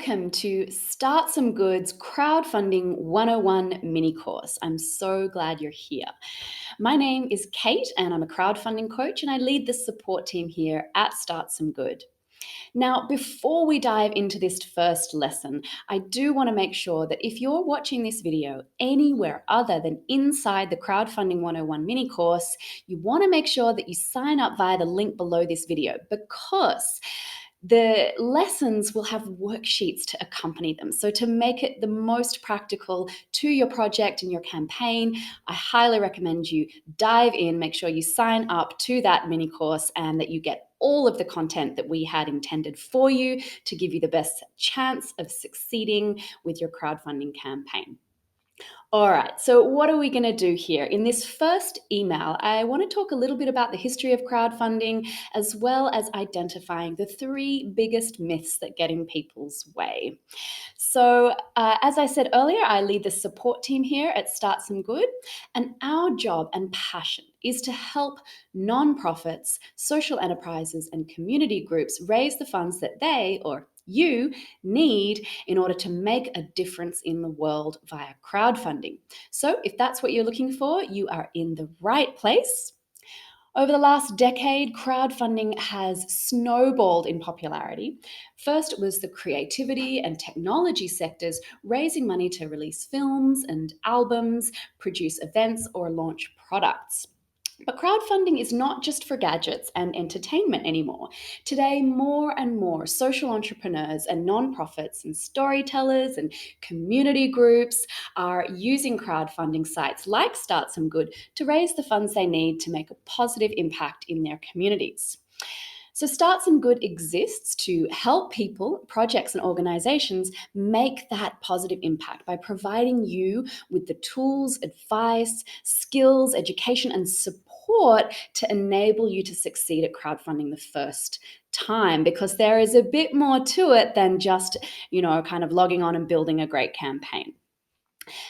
welcome to Start Some Good's Crowdfunding 101 mini course. I'm so glad you're here. My name is Kate and I'm a crowdfunding coach and I lead the support team here at Start Some Good. Now, before we dive into this first lesson, I do want to make sure that if you're watching this video anywhere other than inside the Crowdfunding 101 mini course, you want to make sure that you sign up via the link below this video because the lessons will have worksheets to accompany them. So to make it the most practical to your project and your campaign, I highly recommend you dive in, make sure you sign up to that mini course and that you get all of the content that we had intended for you to give you the best chance of succeeding with your crowdfunding campaign. All right, so what are we going to do here? In this first email, I want to talk a little bit about the history of crowdfunding, as well as identifying the three biggest myths that get in people's way. So, as I said earlier, I lead the support team here at Start Some Good, and our job and passion is to help nonprofits, social enterprises, and community groups raise the funds that they, or you, need in order to make a difference in the world via crowdfunding. So if that's what you're looking for, you are in the right place. Over the last decade, crowdfunding has snowballed in popularity. First, it was the creativity and technology sectors raising money to release films and albums, produce events, or launch products. But crowdfunding is not just for gadgets and entertainment anymore. Today, more and more social entrepreneurs and nonprofits and storytellers and community groups are using crowdfunding sites like Start Some Good to raise the funds they need to make a positive impact in their communities. So, Start Some Good exists to help people, projects, and organizations make that positive impact by providing you with the tools, advice, skills, education, and support to enable you to succeed at crowdfunding the first time, because there is a bit more to it than just, kind of logging on and building a great campaign.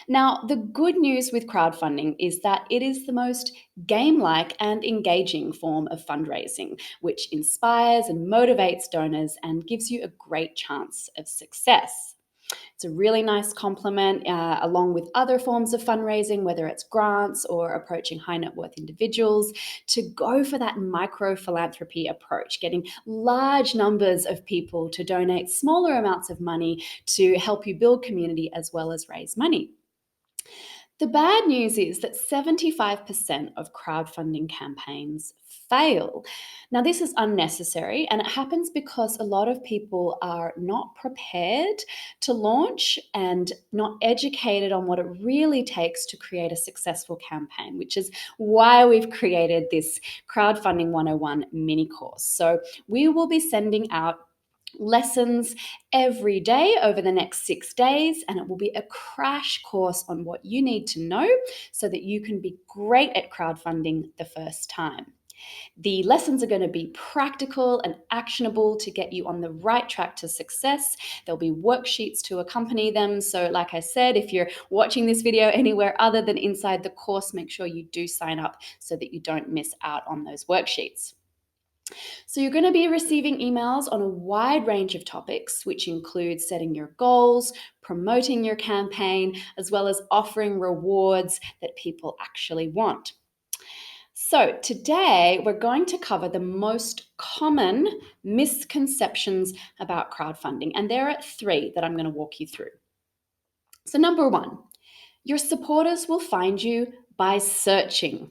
Now, the good news with crowdfunding is that it is the most game-like and engaging form of fundraising, which inspires and motivates donors and gives you a great chance of success. It's a really nice complement along with other forms of fundraising, whether it's grants or approaching high net worth individuals, to go for that micro philanthropy approach, getting large numbers of people to donate smaller amounts of money to help you build community as well as raise money. The bad news is that 75% of crowdfunding campaigns fail. Now, this is unnecessary, and it happens because a lot of people are not prepared to launch and not educated on what it really takes to create a successful campaign, which is why we've created this Crowdfunding 101 mini course. So, we will be sending out lessons every day over the next 6 days, and it will be a crash course on what you need to know so that you can be great at crowdfunding the first time. The lessons are going to be practical and actionable to get you on the right track to success. There'll be worksheets to accompany them. So like I said, if you're watching this video anywhere other than inside the course, make sure you do sign up so that you don't miss out on those worksheets. So you're going to be receiving emails on a wide range of topics, which include setting your goals, promoting your campaign, as well as offering rewards that people actually want. So today we're going to cover the most common misconceptions about crowdfunding, and there are 3 that I'm going to walk you through. So number 1, your supporters will find you by searching.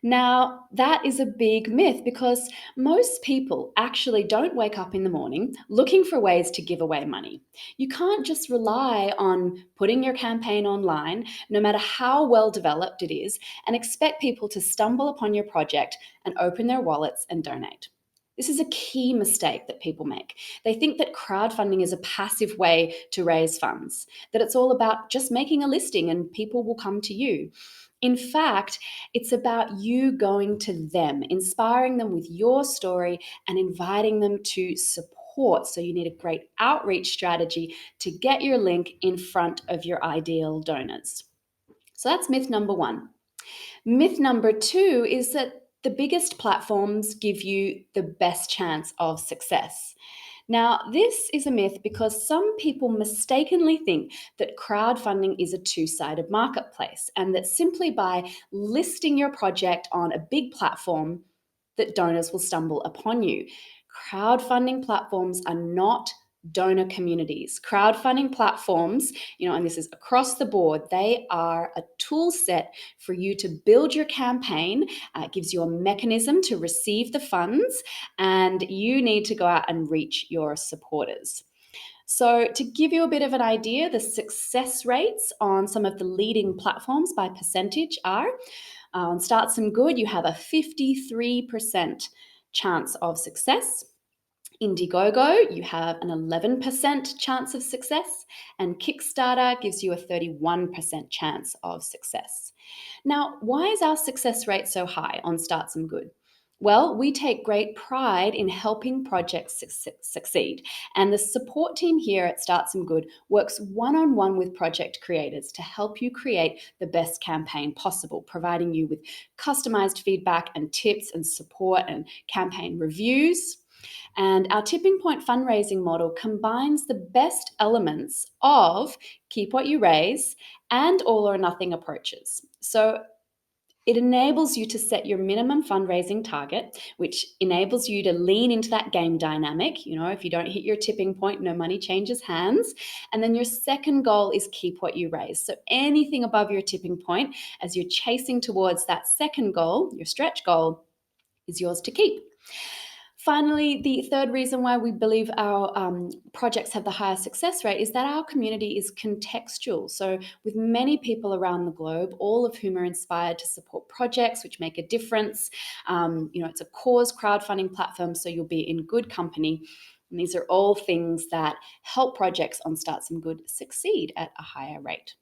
Now, that is a big myth because most people actually don't wake up in the morning looking for ways to give away money. You can't just rely on putting your campaign online, no matter how well developed it is, and expect people to stumble upon your project and open their wallets and donate. This is a key mistake that people make. They think that crowdfunding is a passive way to raise funds, that it's all about just making a listing and people will come to you. In fact, it's about you going to them, inspiring them with your story and inviting them to support. So you need a great outreach strategy to get your link in front of your ideal donors. So that's myth number 1. Myth number 2 is that the biggest platforms give you the best chance of success. Now, this is a myth because some people mistakenly think that crowdfunding is a two-sided marketplace and that simply by listing your project on a big platform, that donors will stumble upon you. Crowdfunding platforms are not donor communities. Crowdfunding platforms, and this is across the board, they are a tool set for you to build your campaign. It gives you a mechanism to receive the funds, and you need to go out and reach your supporters. So, to give you a bit of an idea, the success rates on some of the leading platforms by percentage are on StartSomeGood, you have a 53% chance of success. Indiegogo, you have an 11% chance of success, and Kickstarter gives you a 31% chance of success. Now, why is our success rate so high on StartSomeGood? Well, we take great pride in helping projects succeed, and the support team here at StartSomeGood works one-on-one with project creators to help you create the best campaign possible, providing you with customized feedback and tips and support and campaign reviews. And our tipping point fundraising model combines the best elements of keep what you raise and all or nothing approaches. So it enables you to set your minimum fundraising target, which enables you to lean into that game dynamic. If you don't hit your tipping point, no money changes hands. And then your second goal is keep what you raise. So anything above your tipping point, as you're chasing towards that second goal, your stretch goal, is yours to keep. Finally, the third reason why we believe our projects have the highest success rate is that our community is contextual. So with many people around the globe, all of whom are inspired to support projects which make a difference. It's a cause crowdfunding platform, so you'll be in good company. And these are all things that help projects on StartSomeGood succeed at a higher rate.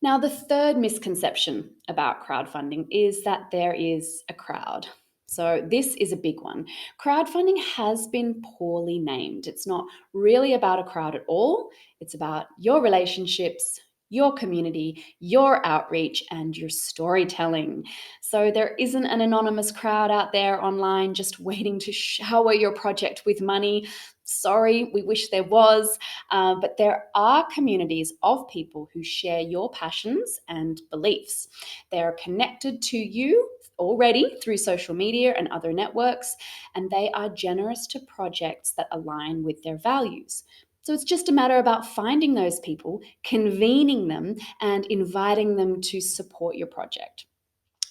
Now, the third misconception about crowdfunding is that there is a crowd. So this is a big one. Crowdfunding has been poorly named. It's not really about a crowd at all. It's about your relationships, your community, your outreach, and your storytelling. So there isn't an anonymous crowd out there online just waiting to shower your project with money. Sorry, we wish there was, but there are communities of people who share your passions and beliefs. They are connected to you already through social media and other networks, and they are generous to projects that align with their values. So it's just a matter about finding those people, convening them, and inviting them to support your project.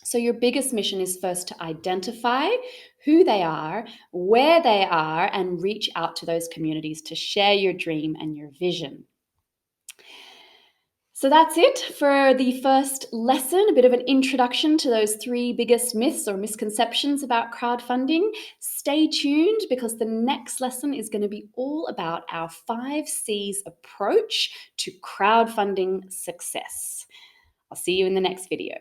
So your biggest mission is first to identify who they are, where they are, and reach out to those communities to share your dream and your vision. So that's it for the first lesson, a bit of an introduction to those three biggest myths or misconceptions about crowdfunding. Stay tuned because the next lesson is going to be all about our 5 C's approach to crowdfunding success. I'll see you in the next video.